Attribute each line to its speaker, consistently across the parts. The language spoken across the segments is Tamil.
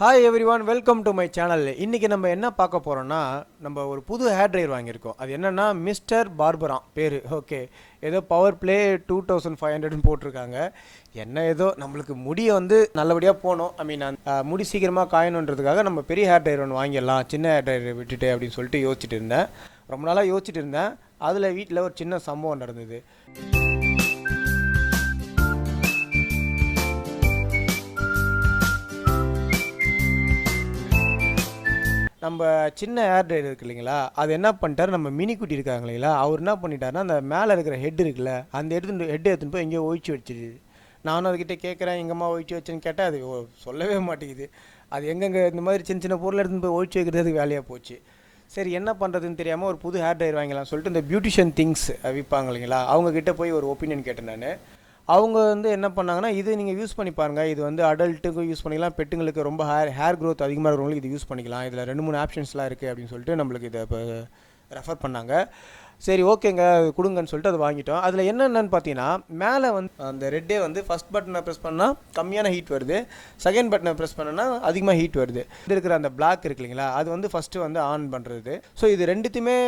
Speaker 1: Hi everyone, welcome to my channel. இன்றைக்கி நம்ம என்ன பார்க்க போகிறோன்னா, நம்ம ஒரு புது ஹேர் ட்ரையர் வாங்கியிருக்கோம். அது என்னென்னா மிஸ்டர் பார்பரா பேர். ஓகே, ஏதோ பவர் ப்ளே 2500 போட்டிருக்காங்க. என்ன ஏதோ நம்மளுக்கு முடியை நல்லபடியாக போகணும், முடி சீக்கிரமாக காயணுன்றதுக்காக நம்ம பெரிய ஹேர் ட்ரையர் ஒன்று வாங்கிடலாம், சின்ன ஹேர் ட்ரையர் விட்டுட்டு அப்படின்னு சொல்லிட்டு யோசிச்சுட்டு இருந்தேன். ரொம்ப நாளாக யோசிச்சுட்டு இருந்தேன். அதில் வீட்டில் ஒரு சின்ன சம்பவம் நடந்தது. நம்ம சின்ன ஹேர் ட்ரையர் இருக்குது இல்லைங்களா, அது என்ன பண்ணிட்டார், நம்ம மினி குட்டி இருக்காங்க இல்லைங்களா, அவர் என்ன பண்ணிட்டாருன்னா அந்த மேலே இருக்கிற ஹெட் இருக்குல்ல, அந்த ஹெட் எடுத்துன்னு போய் எங்கேயோ ஒழிச்சு வச்சிடுது. நானும் அதுக்கிட்ட கேட்குறேன், எங்கம்மா ஒழிச்சு வச்சுன்னு கேட்டால் அது சொல்லவே மாட்டேங்குது. அது எங்கெங்கே இந்த மாதிரி சின்ன சின்ன பொருள் எடுத்துன்னு போய் ஒழிச்சு வைக்கிறதுக்கு வேலையாக போச்சு. சரி, என்ன பண்ணுறதுன்னு தெரியாமல் ஒரு புது ஹேர் ட்ரையர் வாங்கலாம் சொல்லிட்டு இந்த பியூட்டிஷியன் திங்ஸ் விற்பாங்க இல்லைங்களா, அவங்கக்கிட்ட போய் ஒரு ஒப்பீனியன் கேட்டேன் நான். அவங்க என்ன பண்ணாங்கன்னா, இது நீங்கள் யூஸ் பண்ணி பாருங்கள், இது அடல்ட்டுக்கும் யூஸ் பண்ணிக்கலாம், பெட்டுங்களுக்கு ரொம்ப ஹேர் க்ரோத் அதிகமாக இருக்கிறவங்களுக்கு இது யூஸ் பண்ணிக்கலாம், இதில் 2-3 ஆப்ஷன்ஸ்லாம் இருக்குது அப்படின்னு சொல்லிட்டு நம்மளுக்கு இதை இப்போ ரெஃபர் பண்ணாங்க. சரி ஓகேங்க, கொடுங்கன்னு சொல்லிட்டு அதை வாங்கிட்டோம். அதில் என்னென்னு பார்த்தீங்கன்னா, மேலே அந்த ரெட்டே ஃபஸ்ட் பட்டனை ப்ரெஸ் பண்ணால் கம்மியான ஹீட் வருது, செகண்ட் பட்டனை ப்ரெஸ் பண்ணால் அதிகமாக ஹீட் வருது. இது இருக்கிற அந்த பிளாக் இருக்கு இல்லைங்களா, அது ஃபஸ்ட்டு ஆன் பண்ணுறது. ஸோ இது ரெண்டுத்தையுமே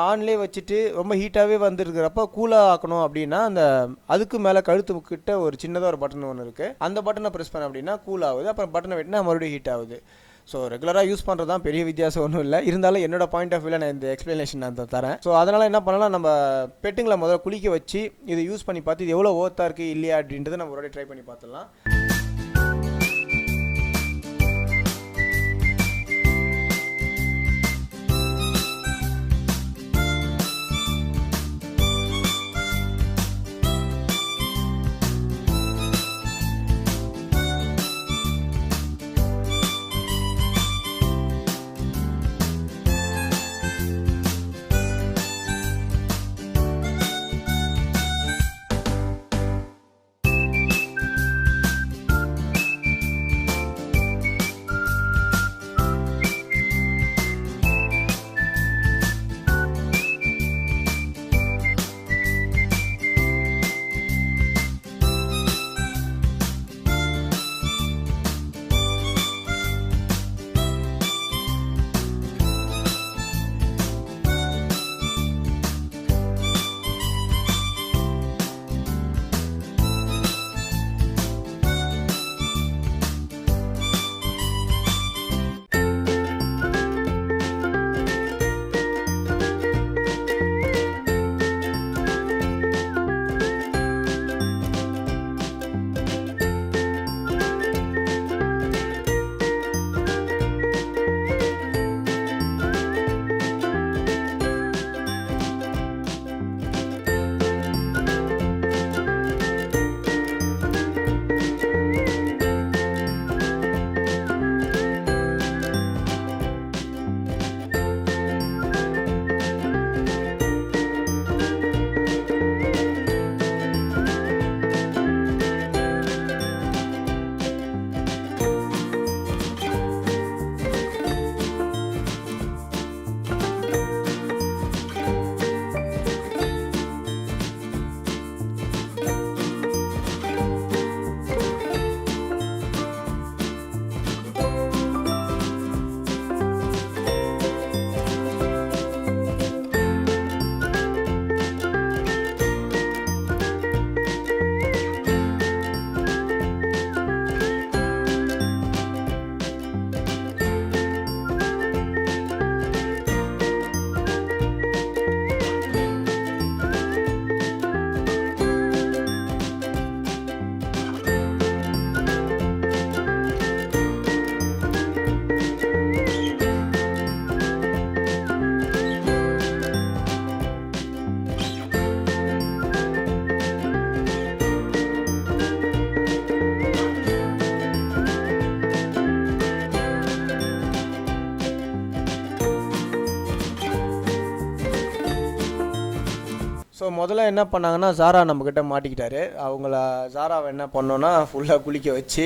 Speaker 1: ஆன்லேயே வச்சுட்டு ரொம்ப ஹீட்டாகவே வந்துருக்கிறப்ப கூலாக ஆக்கணும் அப்படின்னா, அதுக்கு மேலே கழுத்துக்கிட்ட ஒரு சின்னதாக ஒரு பட்டன் ஒன்று இருக்குது, அந்த பட்டனை ப்ரெஸ் பண்ண அப்படின்னா கூல் ஆகுது. அப்புறம் பட்டனை வெட்டினா மறுபடியும் ஹீட் ஆகுது. ஸோ ரெகுலராக யூஸ் பண்ணுறது தான், பெரிய வித்தியாசம் ஒன்றும் இல்லை. இருந்தாலும் என்னோட பாயிண்ட் ஆஃப் வியூவில் நான் இந்த எக்ஸ்ப்ளனேஷன் நான் தரேன். ஸோ அதனால் என்ன பண்ணலாம், நம்ம பெட்டுங்களை முதல்ல குளிக்க வச்சு இதை யூஸ் பண்ணி பார்த்து இது எவ்வளோ ஓர்த்தாக இருக்குது இல்லையா அப்படின்றத நம்ம ஒரு ட்ரை பண்ணி பார்த்துடலாம். ஸோ முதல்ல என்ன பண்ணாங்கன்னா, ஜாரா நம்மக்கிட்ட மாட்டிக்கிட்டாரு. ஜாராவை என்ன பண்ணோன்னா, ஃபுல்லாக குளிக்க வச்சு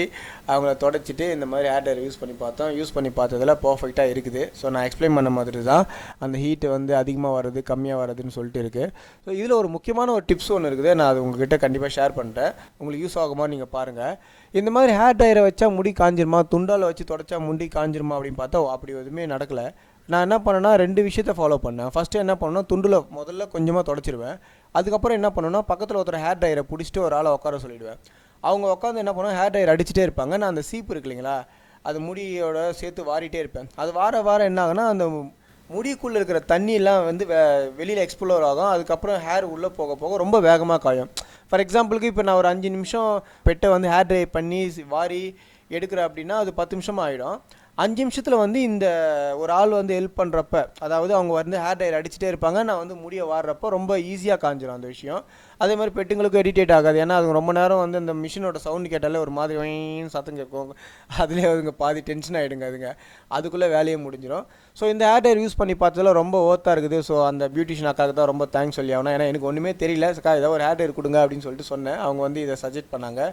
Speaker 1: அவங்கள தொடச்சிட்டு இந்த மாதிரி ஹேர் ட்ரையர் யூஸ் பண்ணி பார்த்தோம். யூஸ் பண்ணி பார்த்ததில் பர்ஃபெக்டாக இருக்குது. ஸோ நான் எக்ஸ்பிளைன் பண்ண மாதிரி தான் அந்த ஹீட்டு அதிகமாக வர்றது கம்மியாக வர்றதுன்னு சொல்லிட்டு இருக்குது. ஸோ இதில் ஒரு முக்கியமான ஒரு டிப்ஸ் ஒன்று இருக்குது, நான் அது உங்கள்கிட்ட கண்டிப்பாக ஷேர் பண்ணுறேன். உங்களுக்கு யூஸ் ஆகுமா நீங்கள் பாருங்கள். இந்த மாதிரி ஹேர் ட்ரையரை வச்சா முடி காஞ்சிருமா, துண்டால் வச்சு தொடச்சா முடி காஞ்சிருமா அப்படின்னு பார்த்தா அப்படி எதுவுமே நடக்கலை. நான் என்ன பண்ணேன்னா 2 விஷயத்த ஃபாலோ பண்ணேன். ஃபஸ்ட்டு என்ன பண்ணேன்னா துண்டில் முதல்ல கொஞ்சமாக தொடச்சிருவேன். அதுக்கப்புறம் என்ன பண்ணுவேன்னா பக்கத்தில் ஒருத்தர் ஹேர் ட்ரையரை பிடிச்சிட்டு ஒரு ஆளை உட்கார சொல்லிவிடுவேன். அவங்க உட்காந்து என்ன பண்ணுவாங்க, ஹேர் ட்ரையர் அடிச்சுட்டே இருப்பாங்க. நான் அந்த சீப்பு இருக்கு இல்லைங்களா, அது முடியோட சேர்த்து வாரிட்டே இருப்பேன். அது வாரம் என்ன ஆகுனா அந்த முடிக்குள்ளே இருக்கிற தண்ணியெல்லாம் வந்து வெளியில் எக்ஸ்ப்ளோர் ஆகும். அதுக்கப்புறம் ஹேர் உள்ளே போக போக ரொம்ப வேகமாக காயும். ஃபார் எக்ஸாம்பிளுக்கு இப்போ நான் ஒரு 5 நிமிஷம் பெட்டை வந்து ஹேர் ட்ரை பண்ணி வாரி எடுக்கிறேன் அப்படின்னா அது 10 நிமிஷம் ஆகிடும். 5 நிமிஷத்தில் வந்து இந்த ஒரு ஆள் வந்து ஹெல்ப் பண்ணுறப்ப, அதாவது அவங்க வந்து ஹேர் ட்ரையர் அடிச்சுட்டே இருப்பாங்க, நான் வந்து முடியை வாடுறப்போ ரொம்ப ஈஸியாக காஞ்சிடும் அந்த விஷயம். அதே மாதிரி பெட்டுங்களுக்கும் இரிட்டேட் ஆகாது. ஏன்னா அது ரொம்ப நேரம் வந்து அந்த மிஷினோட சவுண்டு கேட்டாலே ஒரு மாதிரி வைன்னு சத்தம் கேட்கும். அதுலேயே அதுங்க பாதி டென்ஷன் ஆகிடுங்க அதுங்க. அதுக்குள்ளே வேலையை முடிஞ்சிடும். ஸோ இந்த ஹேர் ட்ரையர் யூஸ் பண்ணி பார்த்ததில் ரொம்ப ஓர்த்தாக இருக்குது. ஸோ அந்த பியூட்டிஷியன் அக்காவுக்கு தான் ரொம்ப தேங்க்ஸ் சொல்லி ஆகணும். ஏன்னா எனக்கு ஒன்றுமே தெரியல, ஏதாவது ஒரு ஹேர் ட்ரையர் கொடுங்க அப்படின்னு சொல்லிட்டு சொன்னேன். அவங்க வந்து இதை சஜெக்ட் பண்ணாங்க.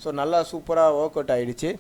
Speaker 1: ஸோ நல்லா சூப்பராக ஒர்க் அவுட் ஆகிடுச்சு.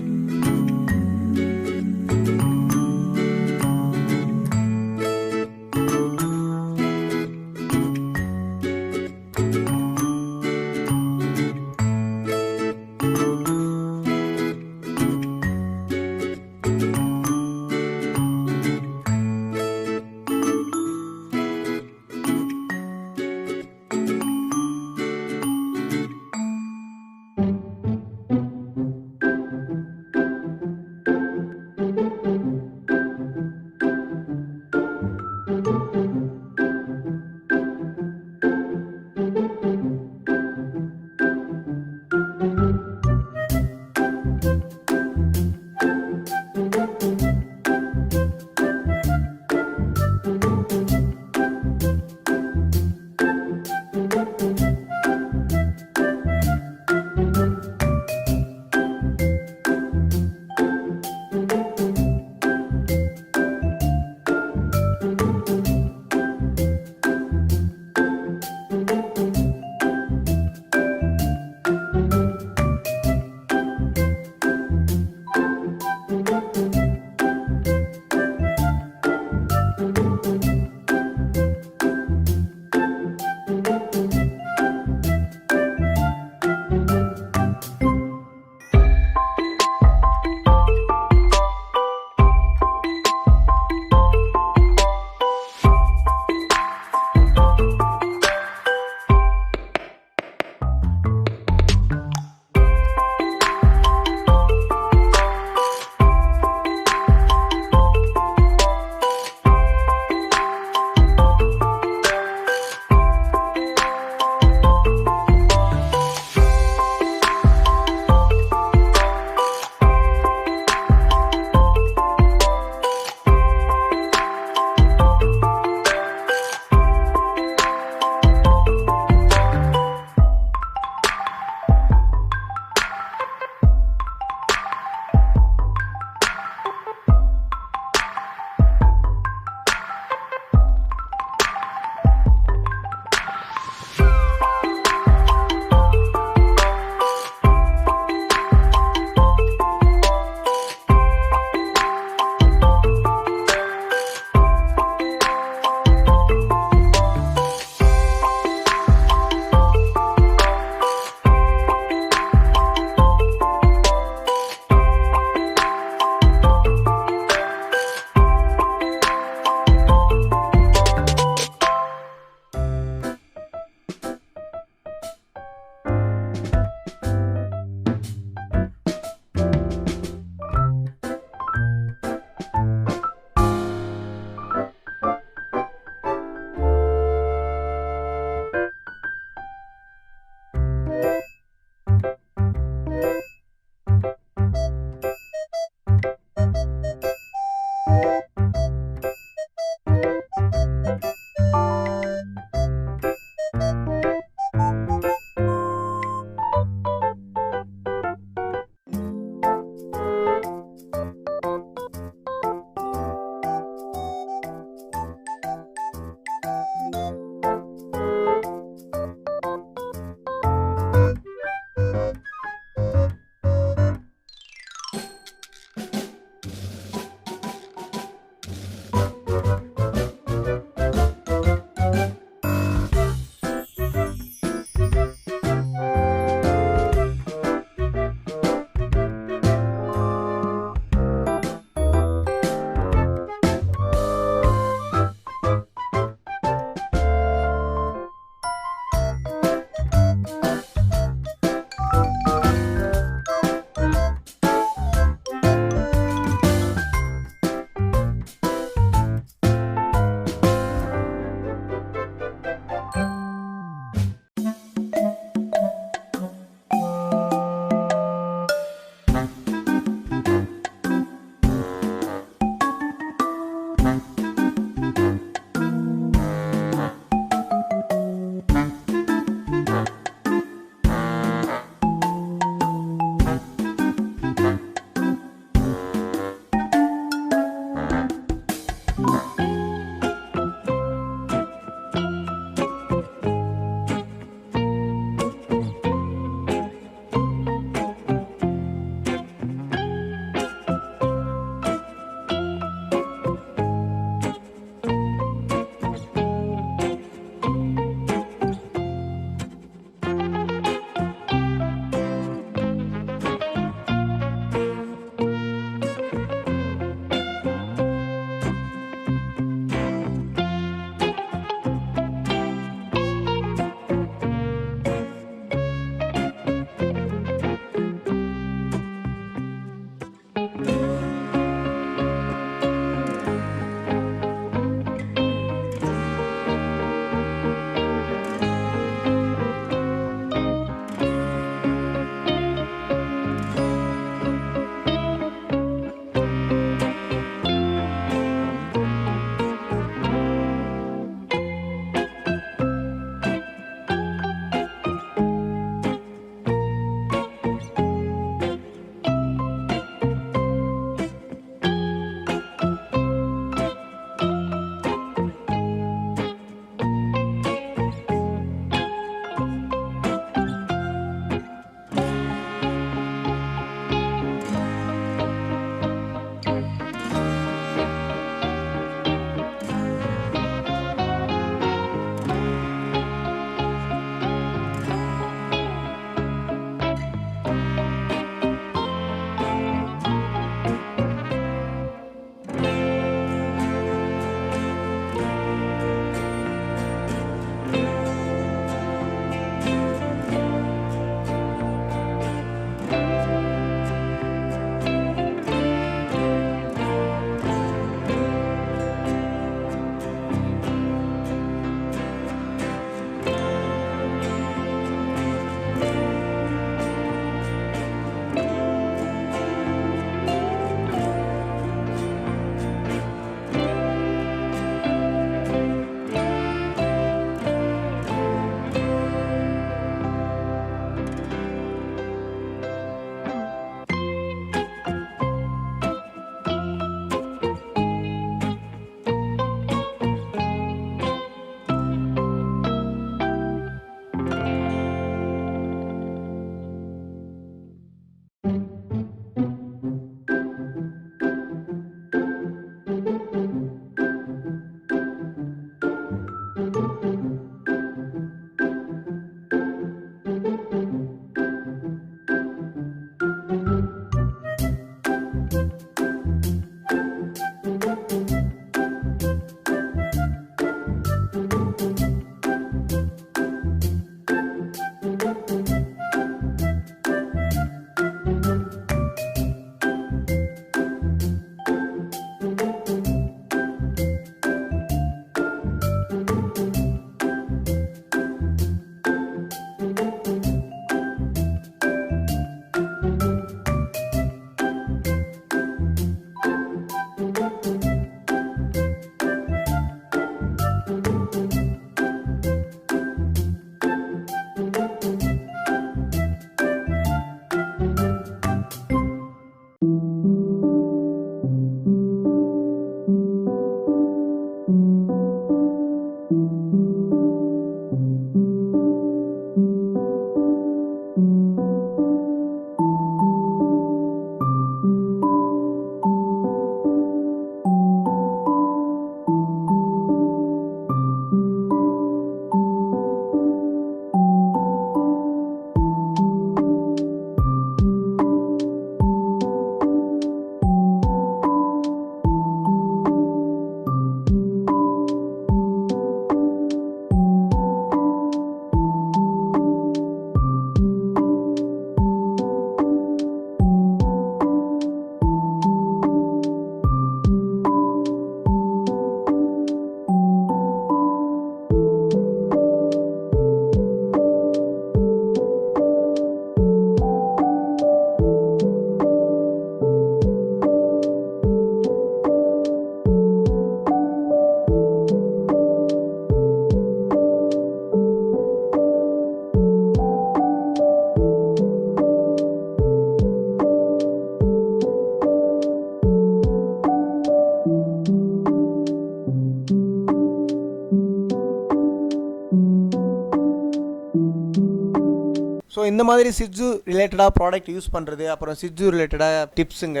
Speaker 1: ஸோ இந்த மாதிரி சிட்ஜு ரிலேட்டடாக ப்ராடக்ட் யூஸ் பண்ணுறது, அப்புறம் சிட்ஜு ரிலேட்டடாக டிப்ஸுங்க,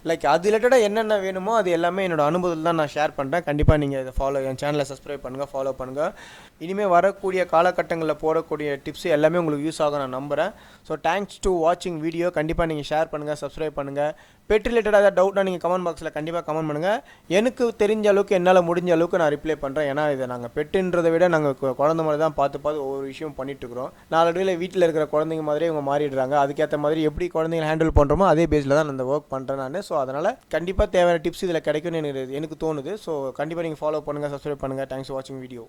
Speaker 1: லைக் அது ரிலேட்டடாக என்னென்ன வேணுமோ அது எல்லாமே என்னோடய அனுபவத்தில் தான் நான் ஷேர் பண்ணுறேன். கண்டிப்பாக நீங்கள் இதை என் சேனலை சப்ஸ்கிரைப் பண்ணுங்கள், ஃபாலோ பண்ணுங்கள். இனிமேல் வரக்கூடிய காலகட்டங்களில் போடக்கூடிய டிப்ஸ் எல்லாமே உங்களுக்கு யூஸ் ஆகும் நான் நம்புகிறேன். ஸோ தேங்க்ஸ் டு வாட்சிங் வீடியோ. கண்டிப்பாக நீங்கள் ஷேர் பண்ணுங்கள், சப்ஸ்கிரைப் பண்ணுங்கள். பெட் ரிலேட்டடாக ஏதாவது டவுட்னா நீங்கள் கமெண்ட் பாக்ஸில் கண்டிப்பாக கமெண்ட் பண்ணுங்கள். எனக்கு தெரிஞ்ச அளவுக்கு என்னால் முடிஞ்ச அளவுக்கு நான் ரிப்ளை பண்ணுறேன். ஏன்னா இதை நாங்கள் பெட்டுன்றதை விட நாங்கள் குழந்த மாதிரி தான் பார்த்து ஒவ்வொரு விஷயம் பண்ணிட்டுருக்குறோம். நாளடைவில் வீட்டில் இருக்கிற குழந்தைங்க மாதிரியே இவங்க மாறிடுறாங்க. அதுக்கேற்ற மாதிரி எப்படி குழந்தைங்களை ஹேண்டில் பண்ணுறோமோ அதே பேஸில் தான் நான் இந்த ஒர்க் பண்ணுறேன் நான். ஸோ அதனால் கண்டிப்பாக தேவையான டிப்ஸ் இதில் கிடைக்கும்னு எனக்கு தோணுது. ஸோ கண்டிப்பாக நீங்கள் ஃபாலோ பண்ணுங்கள், சப்ஸ்கிரைப் பண்ணுங்கள். தேங்க்ஸ் ஃபார் வாட்சிங் வீடியோ.